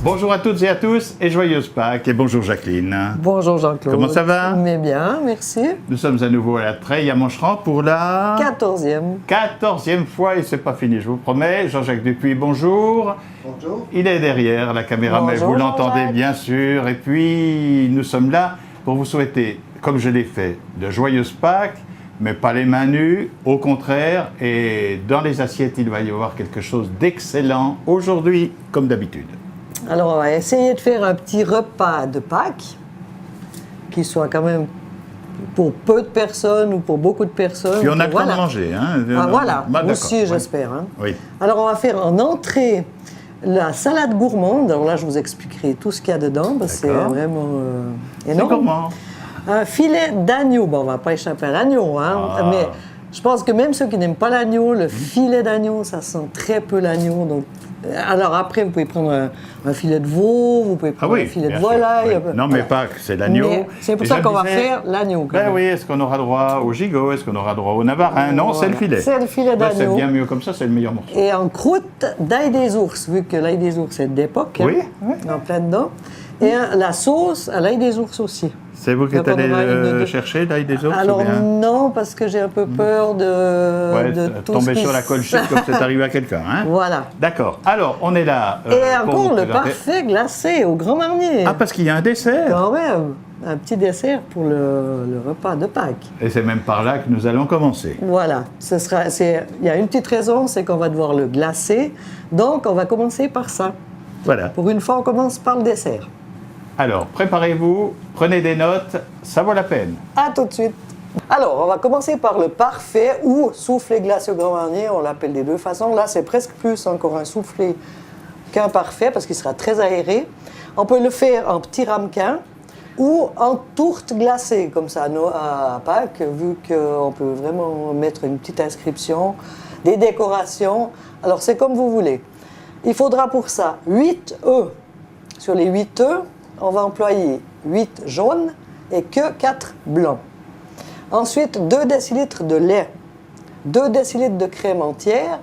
Bonjour à toutes et à tous et joyeuse Pâques et bonjour Jacqueline. Bonjour Jean-Claude. Comment ça va? Mais bien, merci. Nous sommes à nouveau à la Treille à Moncheran pour la 14e fois et c'est pas fini, je vous promets. Jean-Jacques Dupuis, bonjour. Bonjour. Il est derrière la caméra, mais Bonjour, vous l'entendez Jean-Jacques. bien sûr. Et puis nous sommes là pour vous souhaiter, comme je l'ai fait, de joyeuses Pâques, mais pas les mains nues, au contraire. Et dans les assiettes, il va y avoir quelque chose d'excellent aujourd'hui, comme d'habitude. Alors, on va essayer de faire un petit repas de Pâques qui soit quand même pour peu de personnes ou pour beaucoup de personnes. Puis on a le temps Voilà. de manger. Hein. Ah, voilà, Bah, d'accord. aussi Ouais. j'espère. Hein. Oui. Alors, on va faire en entrée la salade gourmande. Alors là, je vous expliquerai tout ce qu'il y a dedans parce que c'est D'accord. vraiment C'est énorme. gourmand. Un filet d'agneau. Bon, on va pas échapper à l'agneau, hein, Ah. mais je pense que même ceux qui n'aiment pas l'agneau, le filet d'agneau, ça sent très peu l'agneau. Donc, alors après, vous pouvez prendre un filet de veau, vous pouvez Ah prendre oui, un filet de bien sûr, volaille. oui. Non, mais pas que c'est l'agneau. Mais c'est pour Et ça je qu'on va disais, faire l'agneau. quand Ben même. oui, est-ce qu'on aura droit au gigot? Est-ce qu'on aura droit au navarin? Non, c'est le Voilà. filet. C'est le filet Ben, c'est d'agneau. bien mieux comme ça, c'est le meilleur morceau. Et en croûte d'ail des ours, vu que l'ail des ours c'est d'époque, Oui, oui. en plein dedans. Et la sauce à l'ail des ours aussi. C'est vous qui Donc, êtes on allé aura une- chercher l'ail des ours Alors ou bien non, parce que j'ai un peu peur de tout tomber ce qui sur la colle chute comme c'est arrivé à quelqu'un. Hein? Voilà. D'accord. Alors, on est là. Et pour encore vous le présenter- parfait glacé au Grand Marnier. Ah, parce qu'il y a un dessert. Quand même, un petit dessert pour le repas de Pâques. Et c'est même par là que nous allons commencer. Voilà, il y a une petite raison, c'est qu'on va devoir le glacer. Donc, on va commencer par ça. Voilà. Pour une fois, on commence par le dessert. Alors, préparez-vous, prenez des notes, ça vaut la peine. À tout de suite. Alors, on va commencer par le parfait ou soufflé glacé au Grand Marnier. On l'appelle des deux façons. Là, c'est presque plus encore un soufflé qu'un parfait parce qu'il sera très aéré. On peut le faire en petit ramequin ou en tourte glacée, comme ça, à Pâques, vu qu'on peut vraiment mettre une petite inscription, des décorations. Alors, c'est comme vous voulez. Il faudra pour ça 8 œufs. Sur les 8 œufs, on va employer 8 jaunes et que 4 blancs. Ensuite, 2 décilitres de lait, 2 décilitres de crème entière,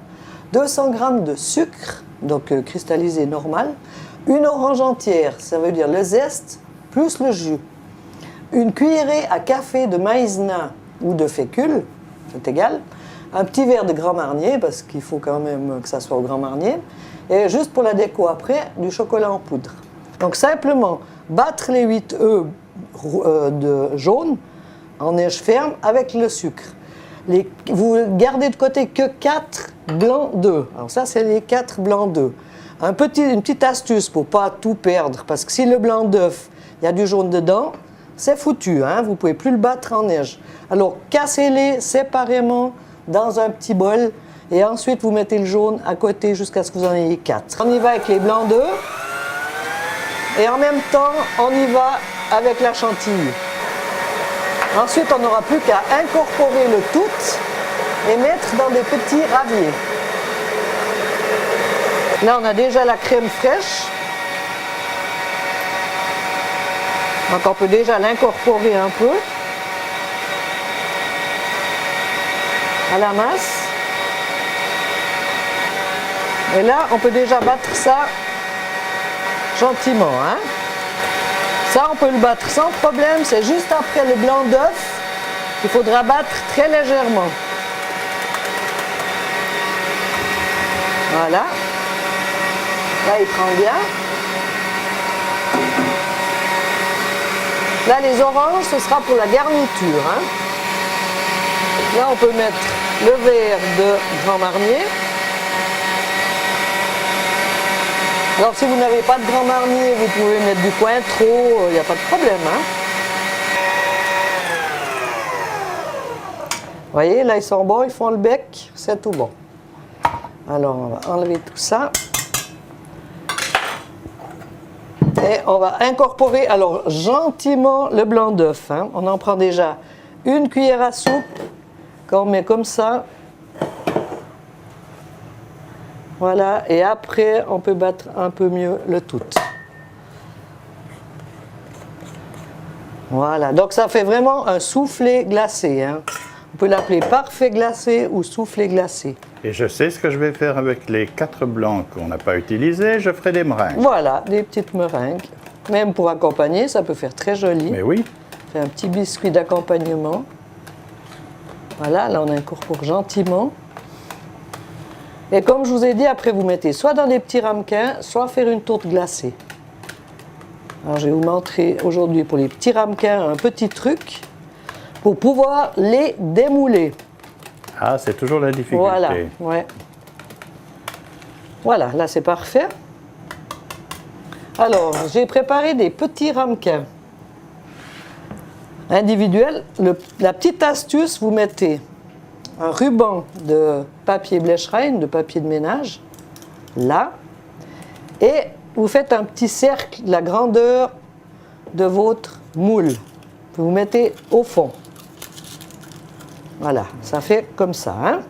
200 g de sucre, donc cristallisé normal, une orange entière, ça veut dire le zeste plus le jus, une cuillerée à café de maïzena ou de fécule, c'est égal, un petit verre de Grand Marnier, parce qu'il faut quand même que ça soit au Grand Marnier, et juste pour la déco après, du chocolat en poudre. Donc simplement, battre les 8 œufs de jaune en neige ferme avec le sucre. Vous gardez de côté que 4 blancs d'œufs. Alors ça, c'est les 4 blancs d'œufs. Une petite astuce pour ne pas tout perdre, parce que si le blanc d'œuf, il y a du jaune dedans, c'est foutu, hein? Vous ne pouvez plus le battre en neige. Alors, cassez-les séparément dans un petit bol, et ensuite, vous mettez le jaune à côté jusqu'à ce que vous en ayez 4. On y va avec les blancs d'œufs. Et en même temps, on y va avec la chantilly. Ensuite, on n'aura plus qu'à incorporer le tout et mettre dans des petits raviers. Là, on a déjà la crème fraîche. Donc, on peut déjà l'incorporer un peu à la masse. Et là, on peut déjà battre ça gentiment, hein. Ça, on peut le battre sans problème. C'est juste après le blanc d'œuf qu'il faudra battre très légèrement. Voilà. Là, il prend bien. Là, les oranges, ce sera pour la garniture, hein. Là, on peut mettre le verre de Grand Marnier. Alors, si vous n'avez pas de Grand Marnier, vous pouvez mettre du Cointreau, il n'y a pas de problème, hein. Vous voyez, là, ils sont bons, ils font le bec, c'est tout bon. Alors, on va enlever tout ça. Et on va incorporer, alors, gentiment le blanc d'œuf, hein. On en prend déjà une cuillère à soupe, qu'on met comme ça. Voilà, et après, on peut battre un peu mieux le tout. Voilà, donc ça fait vraiment un soufflé glacé, hein. On peut l'appeler parfait glacé ou soufflé glacé. Et je sais ce que je vais faire avec les 4 blancs qu'on n'a pas utilisés, je ferai des meringues. Voilà, des petites meringues. Même pour accompagner, ça peut faire très joli. Mais oui. Fait un petit biscuit d'accompagnement. Voilà, là on incorpore gentiment. Et comme je vous ai dit, après vous mettez soit dans des petits ramequins, soit faire une tourte glacée. Alors je vais vous montrer aujourd'hui pour les petits ramequins un petit truc pour pouvoir les démouler. Ah, c'est toujours la difficulté. Voilà, ouais. Voilà, là c'est parfait. Alors, j'ai préparé des petits ramequins individuels. La petite astuce, vous mettez un ruban de papier Blecherein, de papier de ménage, là, et vous faites un petit cercle de la grandeur de votre moule. Vous mettez au fond. Voilà, ça fait comme ça. Hein?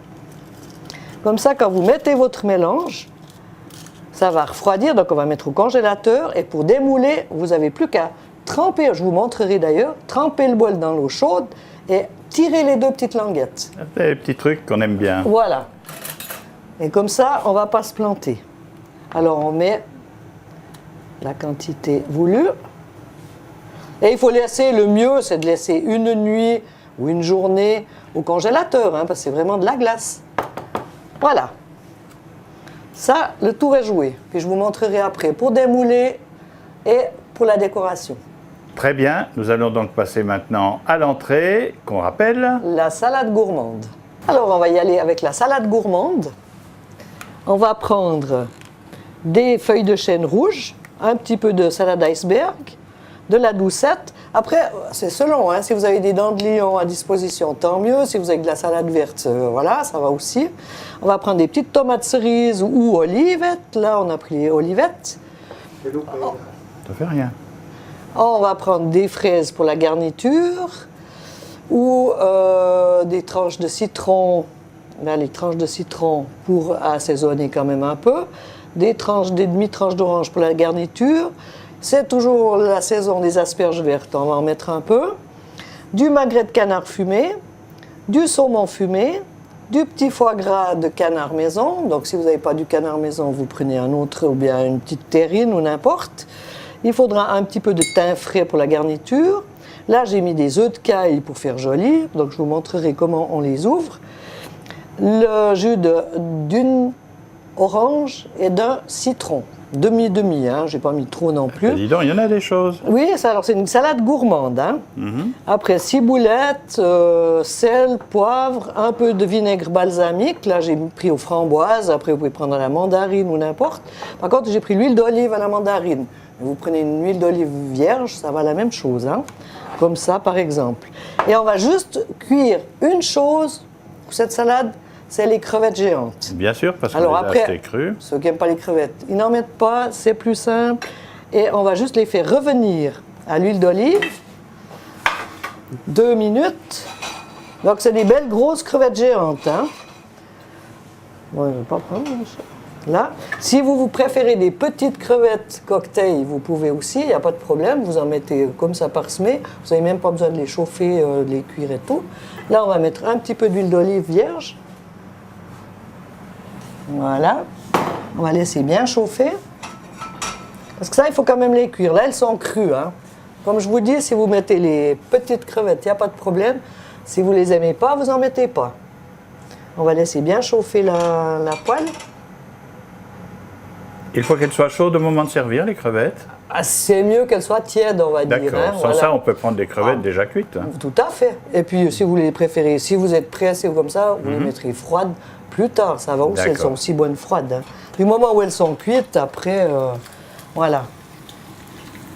Comme ça, quand vous mettez votre mélange, ça va refroidir, donc on va mettre au congélateur. Et pour démouler, vous n'avez plus qu'à tremper, je vous montrerai d'ailleurs, tremper le bol dans l'eau chaude et tirer les 2 petites languettes. C'est des petits trucs qu'on aime bien. Voilà. Et comme ça, on ne va pas se planter. Alors on met la quantité voulue. Et il faut laisser, le mieux, c'est de laisser une nuit ou une journée au congélateur, hein, parce que c'est vraiment de la glace. Voilà. Ça, le tour est joué. Puis je vous montrerai après pour démouler et pour la décoration. Très bien, nous allons donc passer maintenant à l'entrée, qu'on rappelle. La salade gourmande. Alors, on va y aller avec la salade gourmande. On va prendre des feuilles de chêne rouge, un petit peu de salade iceberg, de la doucette. Après, c'est selon, hein, si vous avez des dents de lion à disposition, tant mieux. Si vous avez de la salade verte, voilà, ça va aussi. On va prendre des petites tomates cerises ou olivettes. Là, on a pris les olivettes. Ça fait rien. On va prendre des fraises pour la garniture ou des tranches de citron. Là, les tranches de citron pour assaisonner quand même un peu. Des demi-tranches d'orange pour la garniture. C'est toujours la saison des asperges vertes, on va en mettre un peu. Du magret de canard fumé, du saumon fumé, du petit foie gras de canard maison. Donc si vous n'avez pas du canard maison, vous prenez un autre ou bien une petite terrine ou n'importe. Il faudra un petit peu de thym frais pour la garniture. Là, j'ai mis des œufs de caille pour faire joli. Donc je vous montrerai comment on les ouvre. Le jus d'une orange et d'un citron. Demi-demi, hein, j'ai pas mis trop non plus. Dis donc, il y en a des choses. Oui, alors c'est une salade gourmande. Hein. Après, ciboulettes, sel, poivre, un peu de vinaigre balsamique. Là, j'ai pris aux framboises. Après, vous pouvez prendre à la mandarine ou n'importe. Par contre, j'ai pris l'huile d'olive à la mandarine. Vous prenez une huile d'olive vierge, ça va la même chose. Hein. Comme ça, par exemple. Et on va juste cuire une chose pour cette salade, c'est les crevettes géantes. Bien sûr, parce qu'on Alors les a après, achetés crus. ceux qui n'aiment pas les crevettes, ils n'en mettent pas, c'est plus simple. Et on va juste les faire revenir à l'huile d'olive. 2 minutes. Donc c'est des belles grosses crevettes géantes. Hein. Bon, je ne vais pas prendre ça. Là. Si vous préférez des petites crevettes cocktail, vous pouvez aussi, il n'y a pas de problème. Vous en mettez comme ça parsemé. Vous n'avez même pas besoin de les chauffer, de les cuire et tout. Là, on va mettre un petit peu d'huile d'olive vierge. Voilà, on va laisser bien chauffer. Parce que ça, il faut quand même les cuire. Là, elles sont crues. Hein. Comme je vous dis, si vous mettez les petites crevettes, il n'y a pas de problème. Si vous ne les aimez pas, vous n'en mettez pas. On va laisser bien chauffer la poêle. Il faut qu'elles soient chaudes au moment de servir, les crevettes. Ah, c'est mieux qu'elles soient tièdes, on va dire. D'accord. Hein, Sans voilà. ça, on peut prendre des crevettes déjà cuites. Hein. Tout à fait. Et puis, si vous les préférez, si vous êtes pressé ou comme ça, vous les mettrez froides plus tard. Ça va aussi, elles sont aussi bonnes froides. Hein. Du moment où elles sont cuites, après, voilà.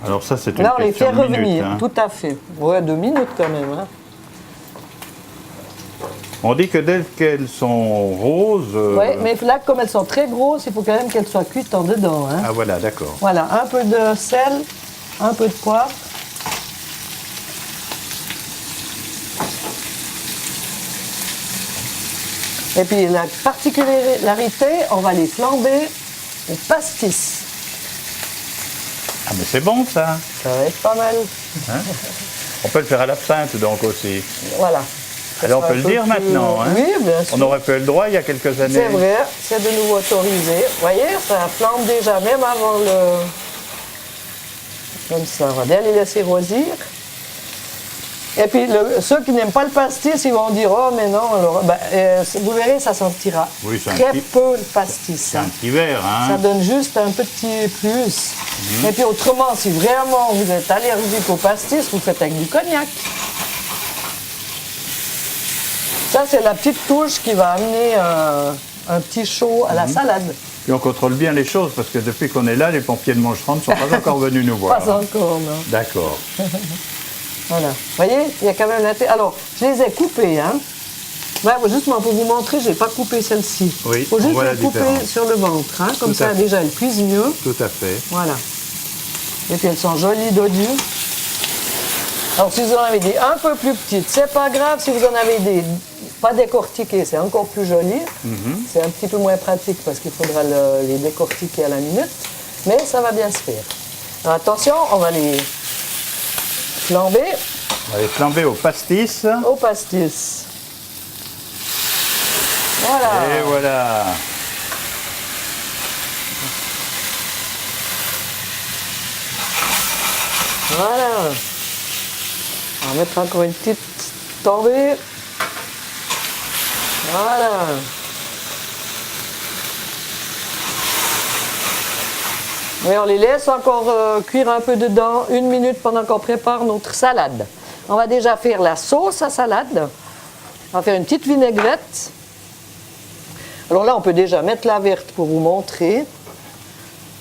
Alors ça, c'est une Là, on les fait question de revenir, minutes, hein. tout à fait. Ouais, 2 minutes quand même. Hein. On dit que dès qu'elles sont roses... Oui, mais là, comme elles sont très grosses, il faut quand même qu'elles soient cuites en dedans. Hein. Ah voilà, d'accord. Voilà, un peu de sel, un peu de poivre. Et puis la particularité, on va les flamber au pastis. Ah mais c'est bon ça, Ça va être pas mal. hein. On peut le faire à l'absinthe donc aussi. Voilà. Ça Alors on sera peut un le dire peu maintenant. Hein. Oui, bien sûr. On aurait pu le droit il y a quelques années. C'est vrai, c'est de nouveau autorisé. Vous voyez, ça flambe déjà, même avant le... Comme ça, on va bien les laisser rosir. Et puis, ceux qui n'aiment pas le pastis, ils vont dire, oh, mais non, alors, vous verrez, ça sentira Oui, c'est très peu le pastis. C'est un petit verre, hein. Ça donne juste un petit plus. Et puis, autrement, si vraiment vous êtes allergique au pastis, vous faites avec du cognac. Ça, c'est la petite touche qui va amener un petit chaud à la salade. Puis on contrôle bien les choses parce que depuis qu'on est là, les pompiers de Moncheron ne sont pas encore venus nous voir. Pas encore, non. D'accord. Voilà. Vous voyez, il y a quand même la... Alors, je les ai coupées, hein. Ouais, justement, pour vous montrer, je n'ai pas coupé celle-ci. Oui, il faut on juste voit la les couper différence. sur le ventre, hein. Comme Tout à ça, fait. déjà, elles cuisent mieux. Tout à fait. Voilà. Et puis, elles sont jolies dodues. Alors, si vous en avez des un peu plus petites, c'est pas grave. Si vous en avez des pas décortiquées, c'est encore plus joli. C'est un petit peu moins pratique parce qu'il faudra les décortiquer à la minute. Mais ça va bien se faire. Alors, attention, on va les flamber On va les flamber au pastis. au pastis. Voilà. Et voilà. Voilà. On va mettre encore une petite tombée. Voilà. Et on les laisse encore cuire un peu dedans, 1 minute pendant qu'on prépare notre salade. On va déjà faire la sauce à salade. On va faire une petite vinaigrette. Alors là, on peut déjà mettre la verte pour vous montrer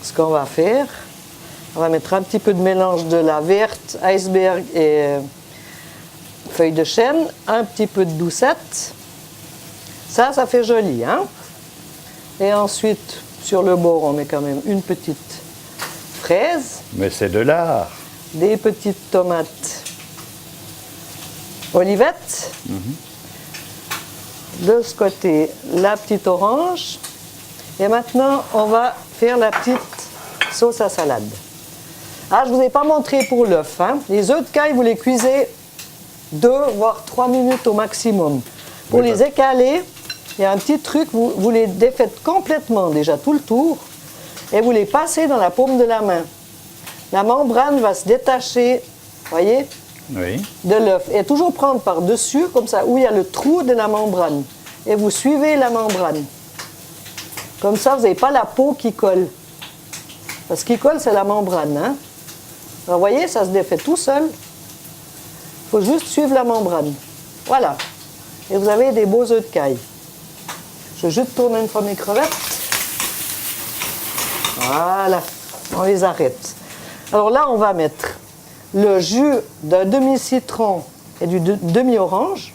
ce qu'on va faire. On va mettre un petit peu de mélange de la verte, iceberg et feuille de chêne, un petit peu de doucette. Ça fait joli, hein? Et ensuite, sur le bord, on met quand même une petite fraise, Mais c'est de l'art. des petites tomates olivettes. De ce côté, la petite orange. Et maintenant, on va faire la petite sauce à salade. Ah, je ne vous ai pas montré pour l'œuf. Hein. Les œufs de caille, vous les cuisez 2 voire 3 minutes au maximum. Pour Oui, les écaler, il y a un petit truc, vous les défaites complètement déjà tout le tour et vous les passez dans la paume de la main. La membrane va se détacher, voyez, Oui. de l'œuf. Et toujours prendre par-dessus, comme ça, où il y a le trou de la membrane. Et vous suivez la membrane. Comme ça, vous n'avez pas la peau qui colle. Parce qu'il colle, c'est la membrane. Hein? Alors, vous voyez, ça se défait tout seul. Il faut juste suivre la membrane. Voilà. Et vous avez des beaux œufs de caille. Je vais juste tourner une fois mes crevettes. Voilà. On les arrête. Alors là, on va mettre le jus d'un demi-citron et du demi-orange,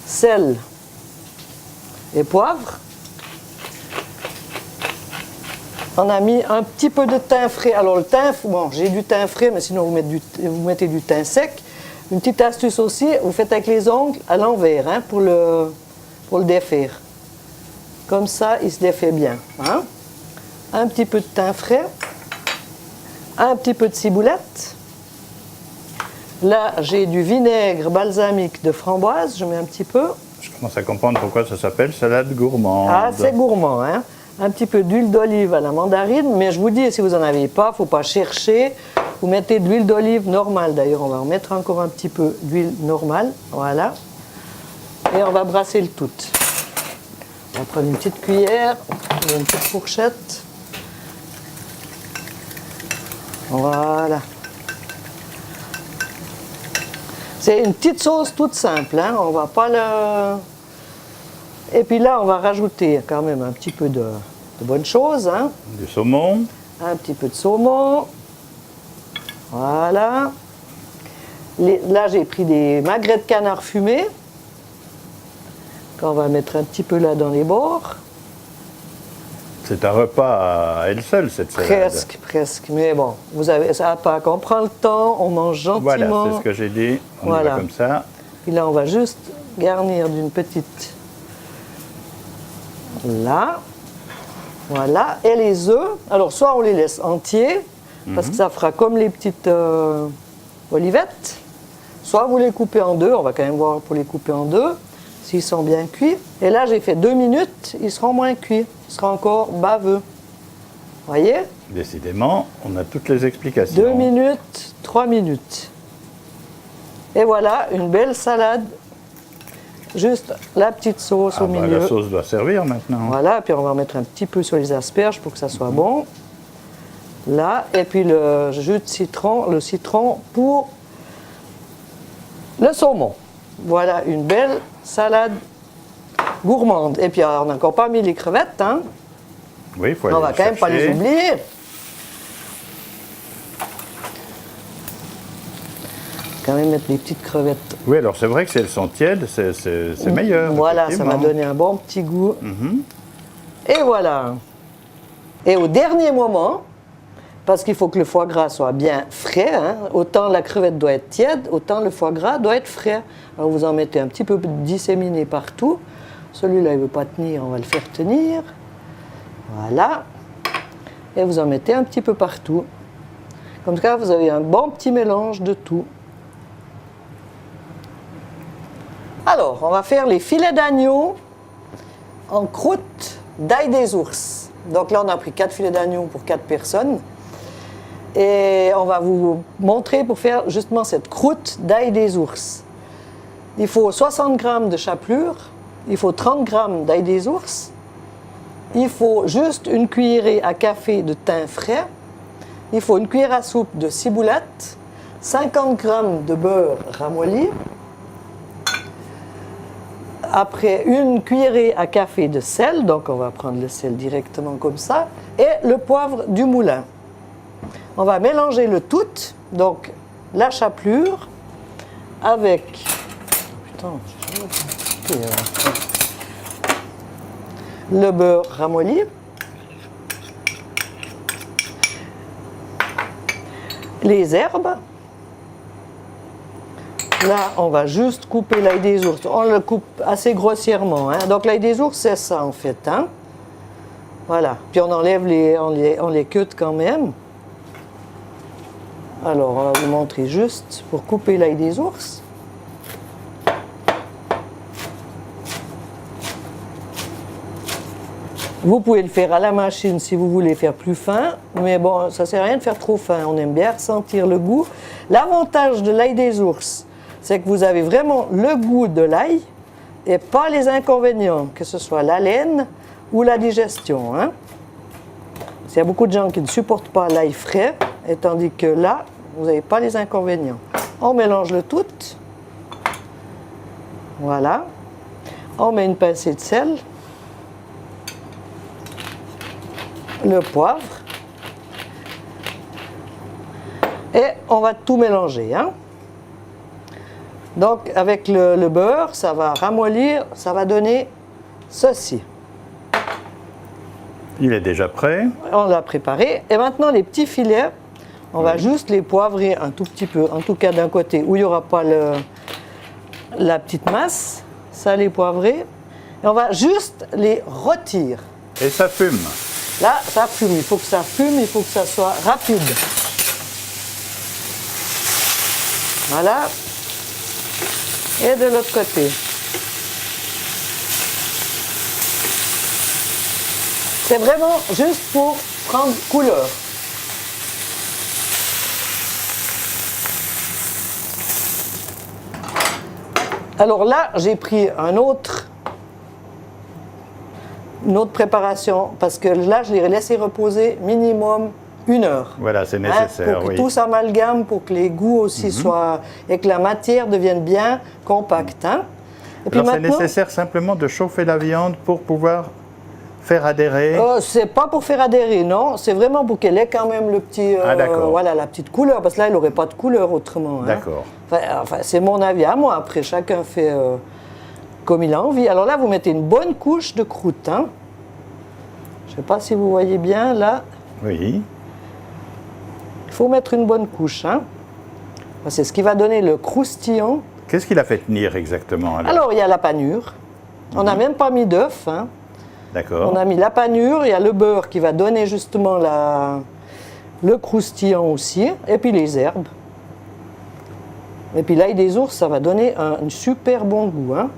sel et poivre. On a mis un petit peu de thym frais. Alors le thym, bon, j'ai du thym frais, mais sinon vous mettez du thym sec. Une petite astuce aussi, vous faites avec les ongles à l'envers, hein, pour le défaire. Comme ça, il se défait bien. Hein. Un petit peu de thym frais. Un petit peu de ciboulette. Là, j'ai du vinaigre balsamique de framboise, je mets un petit peu. Je commence à comprendre pourquoi ça s'appelle salade gourmande. Ah, c'est gourmand, hein. Un petit peu d'huile d'olive à la mandarine, mais je vous dis, si vous n'en avez pas, il ne faut pas chercher. Vous mettez de l'huile d'olive normale, d'ailleurs, on va en mettre encore un petit peu d'huile normale, voilà. Et on va brasser le tout. On va prendre une petite cuillère, une petite fourchette. Voilà. C'est une petite sauce toute simple, hein. On va pas le... Et puis là, on va rajouter quand même un petit peu de bonnes choses, hein. Du saumon. Un petit peu de saumon. Voilà. Là, j'ai pris des magrets de canard fumés, qu'on va mettre un petit peu là dans les bords. C'est un repas à elle seule, cette salade. Presque. Mais bon, vous avez ça à Pâques. On prend le temps, on mange gentiment. Voilà, c'est ce que j'ai dit. On y va Voilà. comme ça. Puis là, on va juste garnir d'une petite... Là. Voilà. Et les œufs, alors soit on les laisse entiers, parce que ça fera comme les petites olivettes, Soit vous les coupez en deux, on va quand même voir pour les couper en deux, s'ils sont bien cuits. Et là, j'ai fait 2 minutes, ils seront moins cuits, ils seront encore baveux. Voyez? Décidément, on a toutes les explications. 2 minutes, 3 minutes. Et voilà, une belle salade. Juste la petite sauce au milieu. La sauce doit servir maintenant. Voilà, puis on va en mettre un petit peu sur les asperges pour que ça soit bon. Là, et puis le jus de citron, le citron pour le saumon. Voilà, une belle salade gourmande. Et puis on n'a encore pas mis les crevettes, hein. Oui, il faut aller On va les quand même pas les chercher. oublier. Quand même mettre les petites crevettes. Oui, alors c'est vrai que si elles sont tièdes, c'est meilleur. Voilà, ça m'a effectivement. donné un bon petit goût. Et voilà. Et au dernier moment, parce qu'il faut que le foie gras soit bien frais, hein, autant la crevette doit être tiède, autant le foie gras doit être frais. Alors vous en mettez un petit peu disséminé partout. Celui-là, il ne veut pas tenir, on va le faire tenir. Voilà. Et vous en mettez un petit peu partout. Comme ça, vous avez un bon petit mélange de tout. Alors, on va faire les filets d'agneau en croûte d'ail des ours. Donc là, on a pris 4 filets d'agneau pour 4 personnes. Et on va vous montrer pour faire justement cette croûte d'ail des ours. Il faut 60 g de chapelure, il faut 30 g d'ail des ours, il faut juste une cuillerée à café de thym frais, il faut une cuillère à soupe de ciboulette, 50 g de beurre ramolli, après une cuillerée à café de sel, donc on va prendre le sel directement comme ça, et le poivre du moulin. On va mélanger le tout, donc la chapelure avec le beurre ramolli, les herbes. Là, on va juste couper l'ail des ours. On le coupe assez grossièrement, hein. Donc l'ail des ours, c'est ça en fait, hein. Voilà. Puis on enlève on les cut quand même. Alors, on va vous montrer juste pour couper l'ail des ours. Vous pouvez le faire à la machine si vous voulez faire plus fin, mais bon, ça ne sert à rien de faire trop fin. On aime bien ressentir le goût. L'avantage de l'ail des ours, c'est que vous avez vraiment le goût de l'ail et pas les inconvénients, que ce soit l'haleine ou la digestion, hein. Il y a beaucoup de gens qui ne supportent pas l'ail frais, et tandis que là, vous n'avez pas les inconvénients. On mélange le tout. Voilà. On met une pincée de sel. Le poivre. Et on va tout mélanger, hein. Donc, avec le beurre, ça va ramollir, ça va donner ceci. Il est déjà prêt. On l'a préparé. Et maintenant, les petits filets, on va juste les poivrer un tout petit peu, en tout cas d'un côté où il n'y aura pas la petite masse, ça les poivrer. Et on va juste les rôtir. Et ça fume. Là, ça fume, il faut que ça fume, il faut que ça soit rapide. Voilà. Et de l'autre côté. C'est vraiment juste pour prendre couleur. Alors là, j'ai pris une autre préparation, parce que là, je l'ai laissé reposer minimum 1 heure. Voilà, c'est Hein, nécessaire, pour que oui. tout s'amalgame, pour que les goûts aussi soient, et que la matière devienne bien compacte, hein. Et puis Alors c'est maintenant, nécessaire simplement de chauffer la viande pour pouvoir faire adhérer. c'est pas pour faire adhérer, non. C'est vraiment pour qu'elle ait quand même le petit, Ah, d'accord. voilà, la petite couleur, parce que là, elle n'aurait pas de couleur autrement, hein. D'accord. Enfin, c'est mon avis à moi. Après, chacun fait comme il a envie. Alors là, vous mettez une bonne couche de croûte, hein. Je ne sais pas si vous voyez bien, là. Oui. Il faut mettre une bonne couche, hein. C'est ce qui va donner le croustillant. Qu'est-ce qu'il a fait tenir exactement alors? Alors, il y a la panure. On n'a même pas mis d'œuf, hein. D'accord. On a mis la panure, il y a le beurre qui va donner justement le croustillant aussi, et puis les herbes. Et puis l'ail des ours, ça va donner un super bon goût. Hein.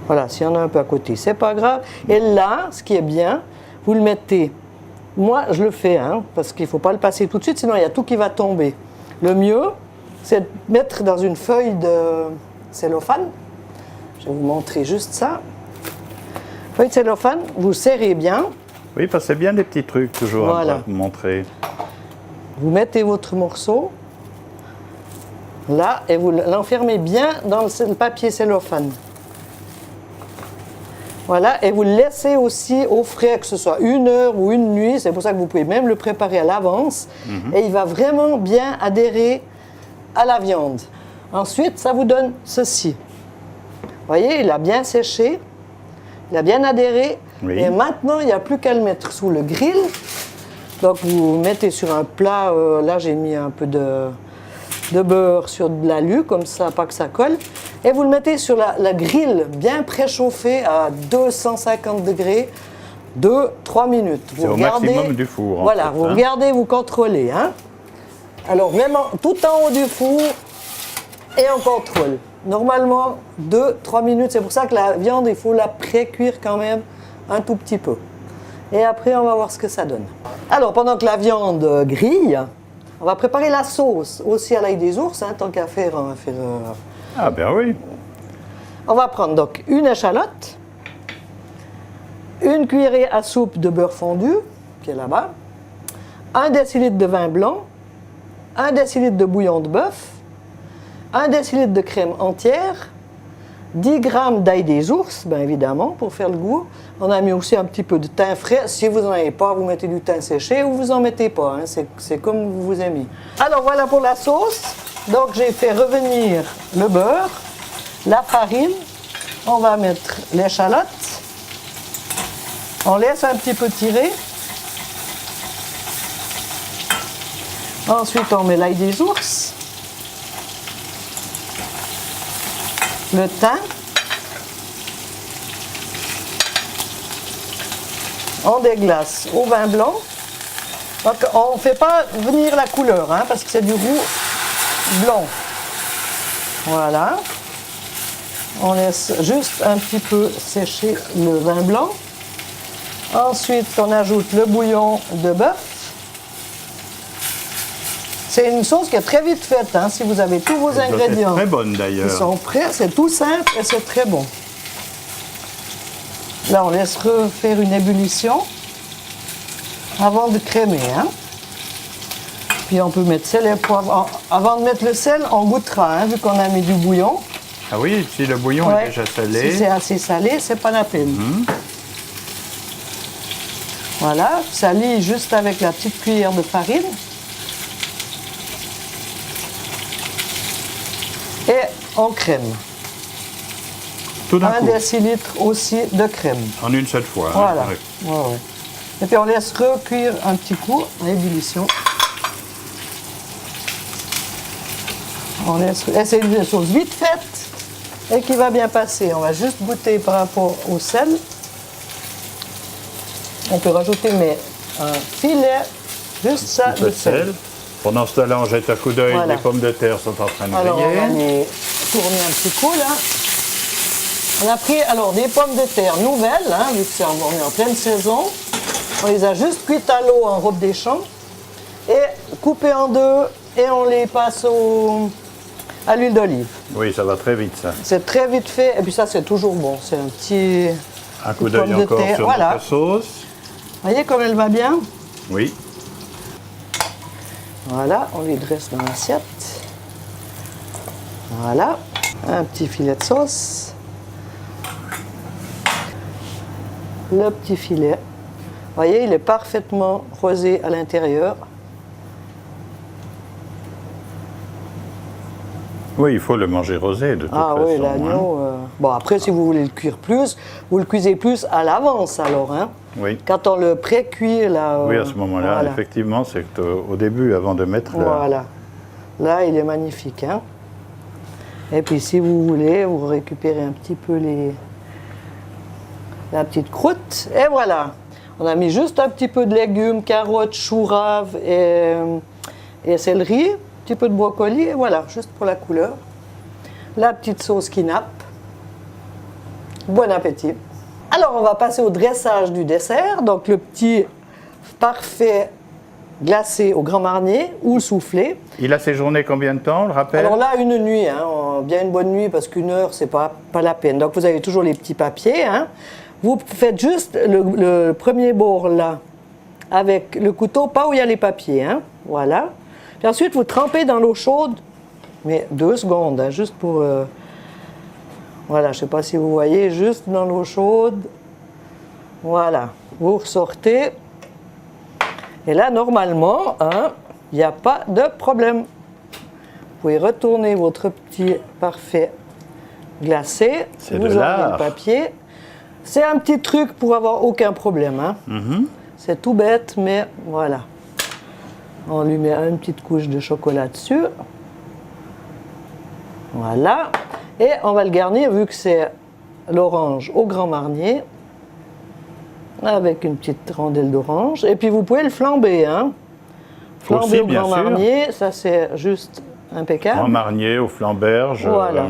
Voilà, s'il y en a un peu à côté, c'est pas grave. Et là, ce qui est bien, vous le mettez. Moi, je le fais, hein, parce qu'il ne faut pas le passer tout de suite, sinon il y a tout qui va tomber. Le mieux, c'est de mettre dans une feuille de cellophane. Je vais vous montrer juste ça. Feuille de cellophane, vous serrez bien. Oui, parce que c'est bien des petits trucs toujours Voilà. à vous montrer. Vous mettez votre morceau là et vous l'enfermez bien dans le papier cellophane. Voilà, et vous le laissez aussi au frais, que ce soit 1 heure ou une nuit. C'est pour ça que vous pouvez même le préparer à l'avance. Et il va vraiment bien adhérer à la viande. Ensuite, ça vous donne ceci. Vous voyez, il a bien séché, il a bien adhéré. Oui. Et maintenant, il n'y a plus qu'à le mettre sous le grill. Donc, vous mettez sur un plat. Là, j'ai mis un peu de beurre sur de l'alu, comme ça, pas que ça colle. Et vous le mettez sur la grille bien préchauffée à 250 degrés, 2-3 minutes. C'est au maximum du four. En Voilà, fait, vous regardez, vous contrôlez. Hein. Alors vraiment, tout en haut du four, et on contrôle. Normalement, 2-3 minutes. C'est pour ça que la viande, il faut la pré-cuire quand même un tout petit peu. Et après, on va voir ce que ça donne. Alors, pendant que la viande grille, on va préparer la sauce aussi à l'ail des ours, hein, tant qu'à faire, on va faire... Ah ben oui. On va prendre donc une échalote, une cuillerée à soupe de beurre fondu, qui est là-bas, 1 décilitre de vin blanc, 1 décilitre de bouillon de bœuf, 1 décilitre de crème entière, 10 grammes d'ail des ours, bien évidemment, pour faire le goût. On a mis aussi un petit peu de thym frais. Si vous n'en avez pas, vous mettez du thym séché ou vous n'en mettez pas. Hein. C'est comme vous aimez. Alors voilà pour la sauce. Donc j'ai fait revenir le beurre, la farine. On va mettre l'échalote. On laisse un petit peu tirer. Ensuite, on met l'ail des ours. Le thym. On déglace au vin blanc. Donc on ne fait pas venir la couleur, hein, parce que c'est du roux blanc. Voilà. On laisse juste un petit peu sécher le vin blanc. Ensuite, on ajoute le bouillon de bœuf. C'est une sauce qui est très vite faite, hein, si vous avez tous vos ingrédients. C'est très bonne d'ailleurs. Ils sont prêts, c'est tout simple et c'est très bon. Là, on laisse refaire une ébullition avant de crémer. Hein. Puis on peut mettre sel et poivre. Avant de mettre le sel, on goûtera, hein, vu qu'on a mis du bouillon. Ah oui, si le bouillon est déjà salé. Si c'est assez salé, c'est pas la peine. Voilà, ça lie juste avec la petite cuillère de farine. Et on crème. Tout d'un 1 coup. décilitre aussi de crème. En une seule fois. Voilà. Hein, Ouais, ouais. Et puis on laisse recuire un petit coup en ébullition. On laisse... Et c'est une sauce vite faite et qui va bien passer. On va juste goûter par rapport au sel. On peut rajouter mais un filet, juste ça, un peu de de sel. sel. Pendant ce temps-là, on jette un coup d'œil. Voilà. Les pommes de terre sont en train de Alors on va griller. les tourner un petit coup là. On a pris alors des pommes de terre nouvelles, hein, vu que on est en pleine saison. On les a juste cuites à l'eau en robe des champs et coupées en deux et on les passe à l'huile d'olive. Oui, ça va très vite ça. C'est très vite fait et puis ça c'est toujours bon. C'est un petit Un coup une d'œil pomme de encore terre. sur Voilà. notre sauce. Vous voyez comme elle va bien? Oui. Voilà, on les dresse dans l'assiette. Voilà, un petit filet de sauce. Le petit filet. Vous voyez, il est parfaitement rosé à l'intérieur. Oui, il faut le manger rosé de toute Ah façon. oui, hein. l'agneau. Bon, après, si vous voulez le cuire plus, vous le cuisez plus à l'avance alors. Hein. Oui. Quand on le pré-cuit, là. Oui, à ce moment-là, voilà. effectivement, c'est au début, avant de mettre le... Voilà. Là, il est magnifique. Hein. Et puis, si vous voulez, vous récupérez un petit peu la petite croûte. Et voilà. On a mis juste un petit peu de légumes, carottes, choux raves et céleri. petit peu de brocoli, et voilà, juste pour la couleur. La petite sauce qui nappe. Bon appétit. Alors, on va passer au dressage du dessert. Donc, le petit parfait glacé au Grand Marnier ou soufflé. Il a séjourné combien de temps, on le rappelle? Alors là, une nuit, hein, bien une bonne nuit, parce qu'une heure, c'est pas la peine. Donc, vous avez toujours les petits papiers. Hein. Vous faites juste le premier bord là, avec le couteau, pas où il y a les papiers. Hein. Voilà. Puis ensuite, vous trempez dans l'eau chaude, mais 2 secondes, hein, juste pour... voilà, je ne sais pas si vous voyez, juste dans l'eau chaude. Voilà. Vous ressortez. Et là, normalement, hein, il n'y a pas de problème. Vous pouvez retourner votre petit parfait glacé. C'est vous de enlevez l'art. le papier. C'est un petit truc pour avoir aucun problème. Hein. C'est tout bête, mais voilà. On lui met une petite couche de chocolat dessus. Voilà. Et on va le garnir, vu que c'est l'orange au Grand Marnier, avec une petite rondelle d'orange. Et puis vous pouvez le flamber. Hein. Flamber Aussi, au bien Grand sûr. Marnier, ça c'est juste impeccable. En marnier, au flamberge. Voilà.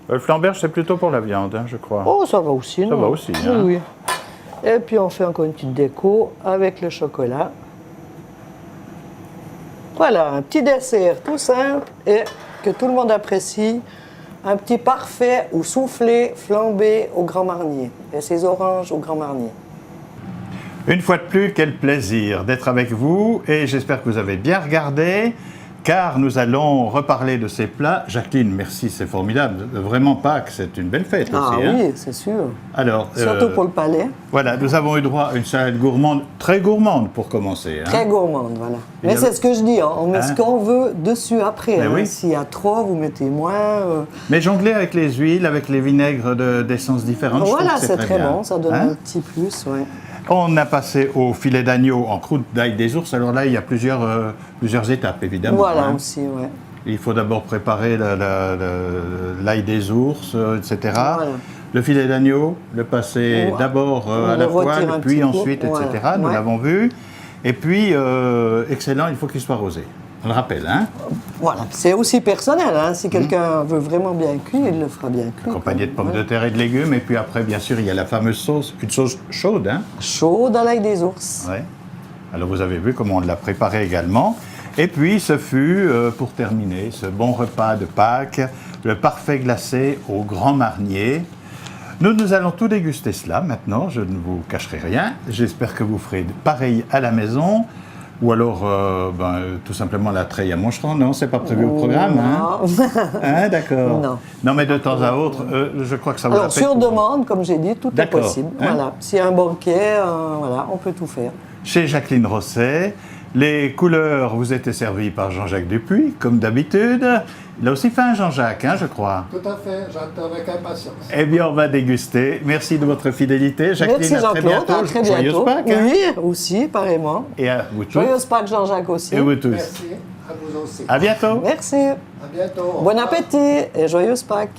Le flamberge, c'est plutôt pour la viande, hein, je crois. Oh, ça va aussi, non? va aussi, Oui, hein. oui. Et puis on fait encore une petite déco avec le chocolat. Voilà, un petit dessert tout simple et que tout le monde apprécie. Un petit parfait ou soufflé, flambé au Grand Marnier. Et ces oranges au Grand Marnier. Une fois de plus, quel plaisir d'être avec vous et j'espère que vous avez bien regardé car nous allons reparler de ces plats. Jacqueline, merci, c'est formidable. Vraiment Pâques, c'est une belle fête Ah aussi. Hein. oui, c'est sûr. Alors, Surtout pour le palais. voilà, nous avons eu droit à une salade gourmande, très gourmande pour commencer. Hein. Très gourmande, voilà. Il y Mais a- c'est ce que je dis, hein, on met Hein? ce qu'on veut dessus après. Mais Hein. oui. S'il y a trop, vous mettez moins. Mais jongler avec les huiles, avec les vinaigres d'essence différentes, je Voilà, trouve que c'est très bien. bon, ça donne Hein. un petit plus, ouais. On a passé au filet d'agneau en croûte d'ail des ours. Alors là, il y a plusieurs étapes, évidemment. Voilà hein. aussi, ouais. Il faut d'abord préparer l'ail des ours, etc. Voilà. Le filet d'agneau, le passer Ouais. d'abord On à le la retire poêle, un puis petit peu. ensuite, etc. Voilà. Nous Ouais. l'avons vu. Et puis, excellent, il faut qu'il soit rosé. On le rappelle, hein. Voilà, c'est aussi personnel. Hein. Si quelqu'un veut vraiment bien cuit, il le fera bien cuit. Accompagné de pommes Ouais. de terre et de légumes. Et puis après, bien sûr, il y a la fameuse sauce, une sauce chaude, hein. Chaud dans l'ail des ours. Ouais. Alors vous avez vu comment on l'a préparé également. Et puis ce fut, pour terminer, ce bon repas de Pâques, le parfait glacé au Grand Marnier. Nous allons tout déguster cela maintenant, je ne vous cacherai rien. J'espère que vous ferez pareil à la maison. Ou alors, tout simplement la treille à Moncheron. Non, c'est pas prévu au programme. Hein, Non. hein, d'accord. Non. Non, mais de temps à autre, je crois que ça vous Alors, appelle sur pour- demande, comme j'ai dit, tout est D'accord. possible. Hein? Voilà. S'il y a un banquet, voilà, on peut tout faire. Chez Jacqueline Rosset. Les couleurs vous étaient servies par Jean-Jacques Dupuis, comme d'habitude. Il a aussi fait un Jean-Jacques, hein, je crois. Tout à fait, j'attends avec impatience. Eh bien, on va déguster. Merci de votre fidélité. Jacqueline, Merci à très Jean-Claude, bientôt. à très Joyeuse bientôt. Pâques, hein. Oui, aussi, pareillement. Et à vous tous. Joyeuse Pâques Jean-Jacques aussi. Et vous tous. Merci, à vous aussi. À bientôt. Merci. À bientôt. au Bon revoir. appétit et joyeuse Pâques.